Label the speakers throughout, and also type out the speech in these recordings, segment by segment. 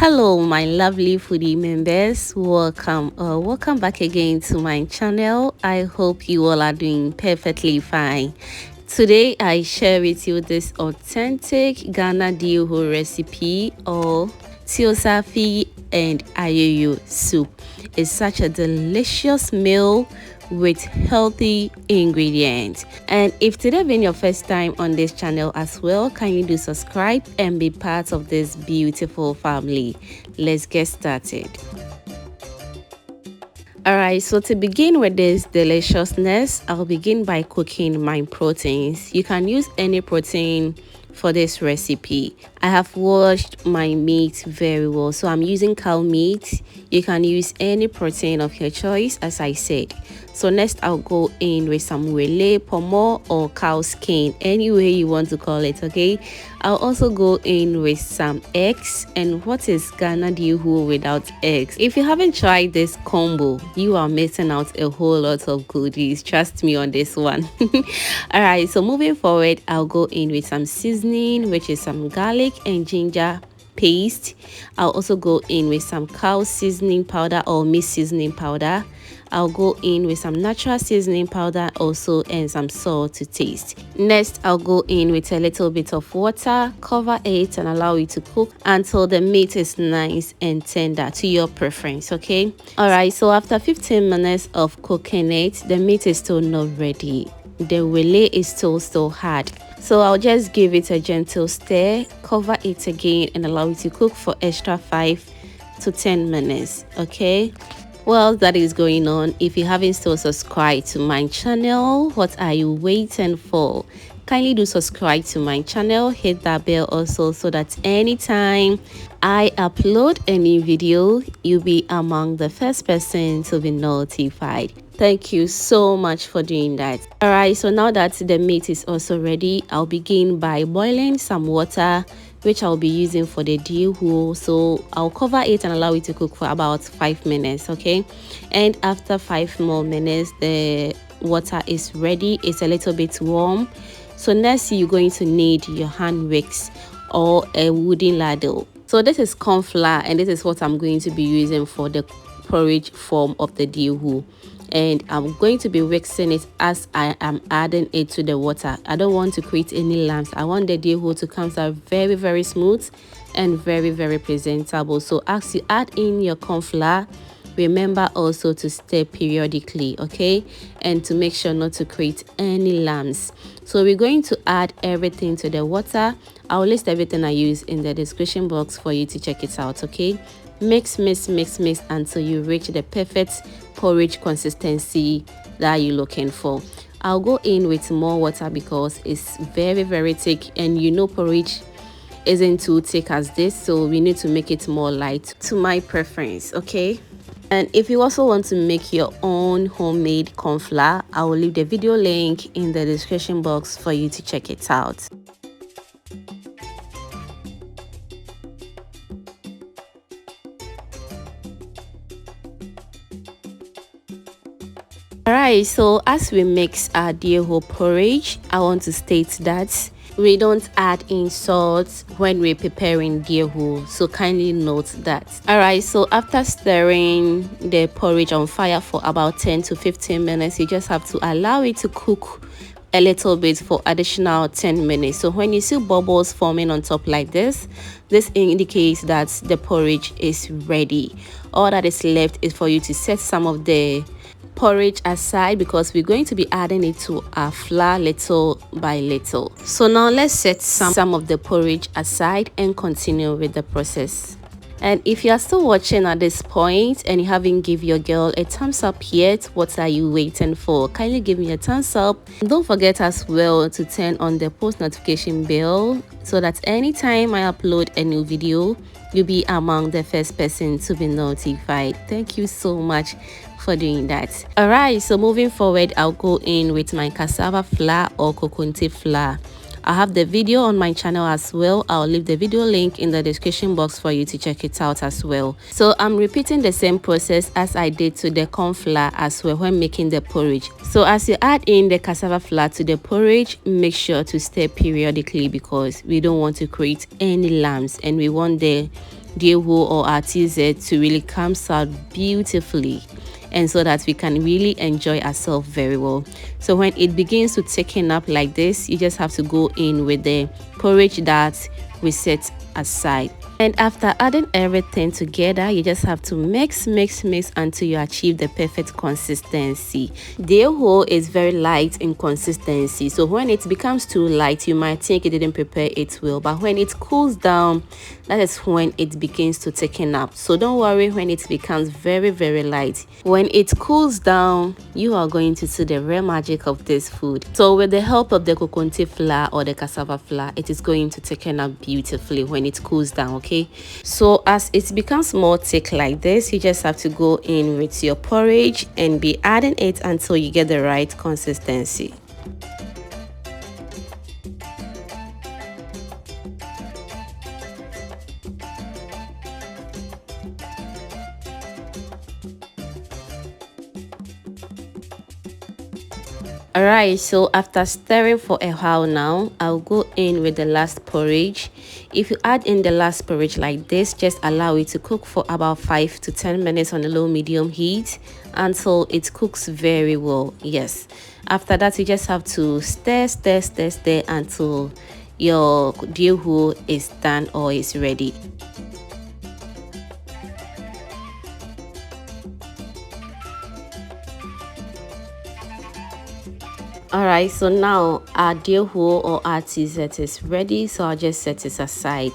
Speaker 1: Hello my lovely foodie members, welcome back again to my channel. I hope you all are doing perfectly fine. Today I share with you this authentic Ghana Dioho recipe or Zaafi and AYOYO soup. It's such a delicious meal with healthy ingredients. And if today been your first time on this channel as well, kindly do subscribe and be part of this beautiful family. Let's get started. Alright, so to begin with this deliciousness, I'll begin by cooking my proteins. You can use any protein for this recipe. I have washed my meat very well, so I'm using cow meat. You can use any protein of your choice, as I said. So next I'll go in with some wele, pomo, or cow skin, any way you want to call it, okay? I'll also go in with some eggs. And what is Ghana Dioho without eggs? If you haven't tried this combo, you are missing out a whole lot of goodies. Trust me on this one. Alright, so moving forward, I'll go in with some seasoning, which is some garlic and ginger paste. I'll also go in with some cow seasoning powder or meat seasoning powder. I'll go in with some natural seasoning powder also, and some salt to taste. Next, I'll go in with a little bit of water, cover it and allow it to cook until the meat is nice and tender to your preference, okay? Alright, so after 15 minutes of cooking it, the meat is still not ready. The wele is still hard. So I'll just give it a gentle stir, cover it again and allow it to cook for extra 5 to 10 minutes, okay? Well, that is going on. If you haven't still subscribed to my channel, what are you waiting for? Kindly do subscribe to my channel, hit that bell also, so that anytime I upload a new video, you'll be among the first person to be notified. Thank you so much for doing that. Alright, so now that the meat is also ready, I'll begin by boiling some water, which I'll be using for the dioho. So I'll cover it and allow it to cook for about 5 minutes, okay? And after 5 more minutes, the water is ready. It's a little bit warm. So next, you're going to need your hand wicks or a wooden ladle. So this is cornflour, and this is what I'm going to be using for the porridge form of the dioho. And I'm going to be mixing it as I am adding it to the water. I don't want to create any lumps. I want the dioho to come out very smooth and very presentable. So as you add in your cornflour, remember also to stir periodically, okay? And to make sure not to create any lumps. So we're going to add everything to the water. I'll list everything I use in the description box for you to check it out, okay? Mix until you reach the perfect porridge consistency that you're looking for. I'll go in with more water because it's very thick, and you know porridge isn't too thick as this, so we need to make it more light to my preference, okay? And if you also want to make your own homemade cornflour, I will leave the video link in the description box for you to check it out. Alright, so as we mix our dioho porridge, I want to state that we don't add in salt when we're preparing dioho, so kindly note that. Alright, so after stirring the porridge on fire for about 10 to 15 minutes, you just have to allow it to cook a little bit for additional 10 minutes. So when you see bubbles forming on top like this indicates that the porridge is ready. All that is left is for you to set some of the porridge aside, because we're going to be adding it to our flour little by little. So now let's set some of the porridge aside and continue with the process. And if you are still watching at this point and you haven't given your girl a thumbs up yet, what are you waiting for? Kindly give me a thumbs up. Don't forget as well to turn on the post notification bell so that anytime I upload a new video, you'll be among the first person to be notified. Thank you so much for doing that. Alright, so moving forward, I'll go in with my cassava flour or coconut flour. I have the video on my channel as well. I'll leave the video link in the description box for you to check it out as well. So I'm repeating the same process as I did to the corn flour as well when making the porridge. So as you add in the cassava flour to the porridge, make sure to stir periodically because we don't want to create any lumps and we want the dewo or our TZ to really come out beautifully, and so that we can really enjoy ourselves very well. So when it begins to thicken up like this, you just have to go in with the porridge that we set aside. And after adding everything together, you just have to mix until you achieve the perfect consistency. Dewo is very light in consistency, so when it becomes too light, you might think you didn't prepare it well, but when it cools down, that is when it begins to thicken up. So don't worry when it becomes very light. When it cools down, you are going to see the real magic of this food. So with the help of the coconut flour or the cassava flour, it is going to thicken up beautifully when it cools down. Okay, so as it becomes more thick like this, you just have to go in with your porridge and be adding it until you get the right consistency. Alright, so after stirring for a while now, I'll go in with the last porridge. If you add in the last porridge like this, just allow it to cook for about 5 to 10 minutes on a low medium heat until it cooks very well. Yes, after that you just have to stir until your dewo is done or is ready. Alright, so now our dewo or our TZ is ready, so I'll just set it aside.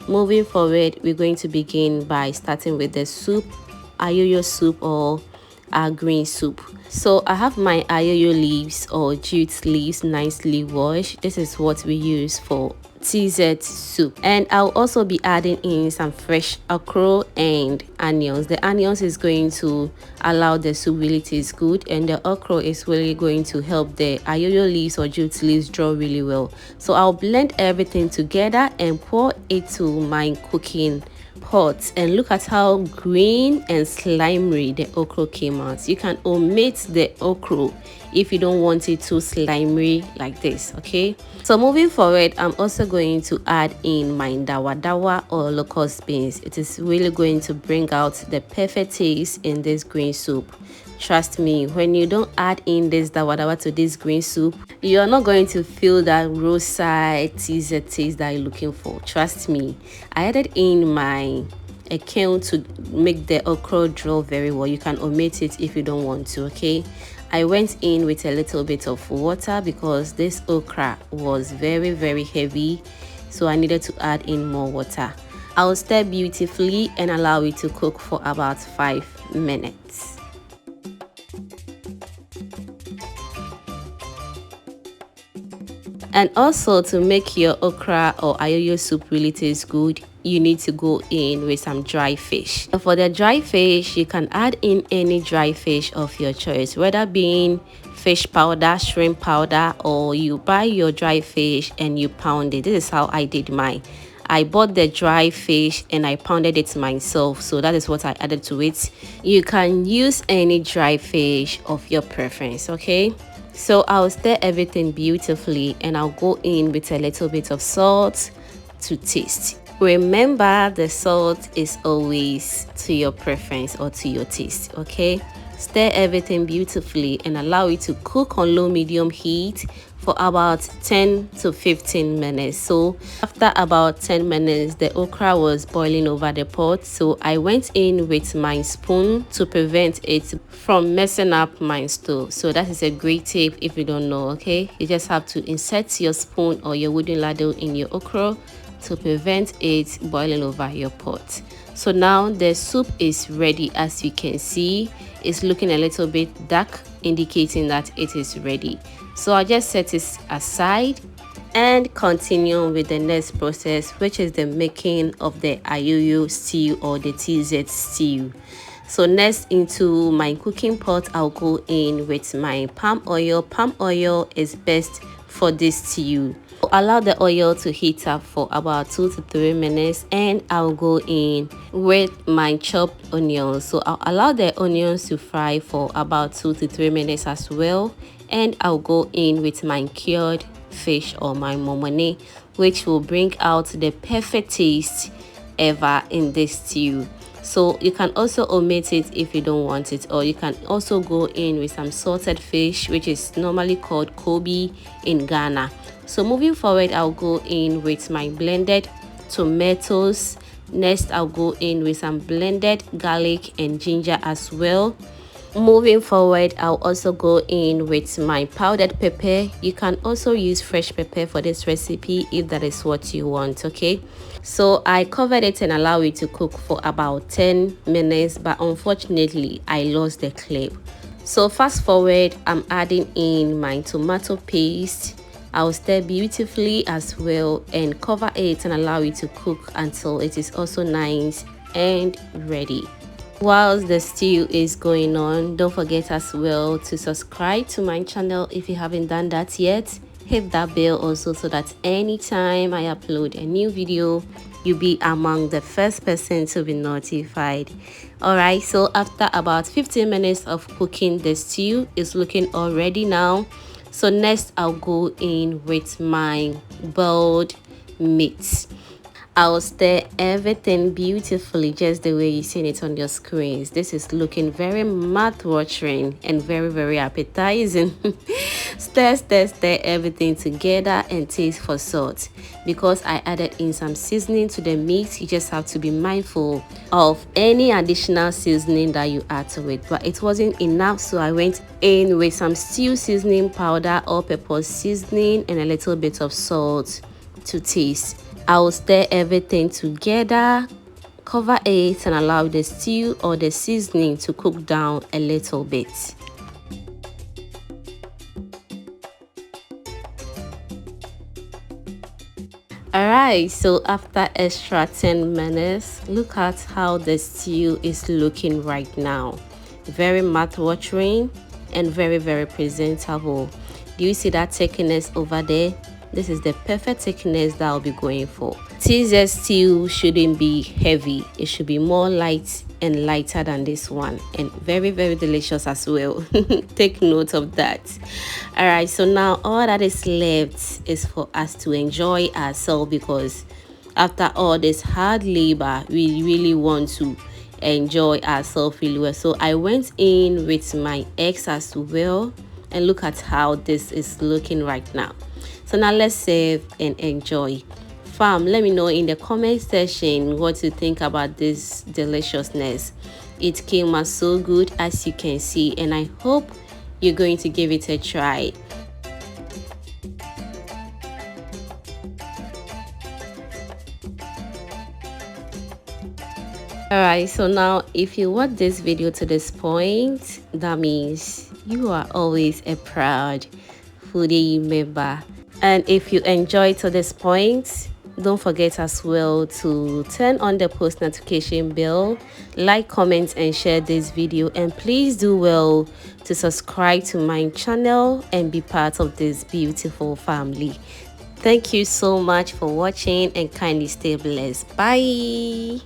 Speaker 1: Moving forward, we're going to begin by starting with the soup, AYOYO soup or our green soup. So I have my AYOYO leaves or jute leaves nicely washed. This is what we use for TZ soup, and I'll also be adding in some fresh okra and onions. The onions is going to allow the soup really taste good, and the okra is really going to help the AYOYO leaves or jute leaves draw really well. So I'll blend everything together and pour it to my cooking pot, and look at how green and slimy the okra came out. You can omit the okra if you don't want it too slimy like this. Okay, so moving forward, I'm also going to add in my dawa or locust beans. It is really going to bring out the perfect taste in this green soup. Trust me, when you don't add in this dawa to this green soup, you are not going to feel that roadside TZ taste that you're looking for. Trust me, I added in my account to make the okra draw very well. You can omit it if you don't want to. Okay, I went in with a little bit of water because this okra was very heavy, so I needed to add in more water. I'll stir beautifully and allow it to cook for about 5 minutes. And also, to make your okra or AYOYO soup really taste good, you need to go in with some dry fish. For the dry fish, you can add in any dry fish of your choice, whether being fish powder, shrimp powder, or you buy your dry fish and you pound it. This is how I did mine. I bought the dry fish and I pounded it myself, so that is what I added to it. You can use any dry fish of your preference. Okay, so I'll stir everything beautifully and I'll go in with a little bit of salt to taste. Remember, the salt is always to your preference or to your taste. Okay, stir everything beautifully and allow it to cook on low medium heat for about 10 to 15 minutes. So after about 10 minutes, the okra was boiling over the pot, so I went in with my spoon to prevent it from messing up my stove. So that is a great tip if you don't know. Okay, you just have to insert your spoon or your wooden ladle in your okra to prevent it boiling over your pot. So now the soup is ready. As you can see, it's looking a little bit dark, indicating that it is ready. So I'll just set it aside and continue with the next process, which is the making of the AYOYO stew or the TZ stew. So next, into my cooking pot, I'll go in with my palm oil. Palm oil is best for this stew. Allow the oil to heat up for about 2 to 3 minutes, and I'll go in with my chopped onions. So I'll allow the onions to fry for about 2 to 3 minutes as well, and I'll go in with my cured fish or my momoni, which will bring out the perfect taste ever in this stew. So you can also omit it if you don't want it, or you can also go in with some salted fish, which is normally called Kobe in Ghana. So moving forward, I'll go in with my blended tomatoes. Next, I'll go in with some blended garlic and ginger as well. Moving forward, I'll also go in with my powdered pepper. You can also use fresh pepper for this recipe if that is what you want. Okay, so I covered it and allowed it to cook for about 10 minutes, but unfortunately I lost the clip. So fast forward, I'm adding in my tomato paste. I'll stir beautifully as well and cover it and allow it to cook until it is also nice and ready. Whilst the stew is going on, don't forget as well to subscribe to my channel if you haven't done that yet. Hit that bell also so that anytime I upload a new video, you'll be among the first person to be notified. Alright, so after about 15 minutes of cooking, the stew is looking all ready now. So next, I'll go in with my boiled meat. I'll stir everything beautifully just the way you've seen it on your screens. This is looking very mouth-watering and very appetizing. Stir everything together and taste for salt. Because I added in some seasoning to the meat, you just have to be mindful of any additional seasoning that you add to it. But it wasn't enough, so I went in with some stew seasoning powder, all-purpose seasoning, and a little bit of salt to taste. I will stir everything together, cover it, and allow the stew or the seasoning to cook down a little bit. Alright, so after extra 10 minutes, look at how the stew is looking right now. Very mouth-watering and very presentable. Do you see that thickness over there? This is the perfect thickness that I'll be going for. Caesar stew shouldn't be heavy. It should be more light and lighter than this one, and very delicious as well. Take note of that. Alright, so now all that is left is for us to enjoy ourselves, because after all this hard labor, we really want to enjoy ourselves really well. So I went in with my eggs as well, and look at how this is looking right now. So now let's serve and enjoy. Fam, let me know in the comment section what you think about this deliciousness. It came out so good, as you can see, and I hope you're going to give it a try. Alright, so now if you watch this video to this point, that means you are always a proud foodie member. And if you enjoyed to this point, don't forget as well to turn on the post notification bell, like, comment, and share this video. And please do well to subscribe to my channel and be part of this beautiful family. Thank you so much for watching, and kindly stay blessed. Bye.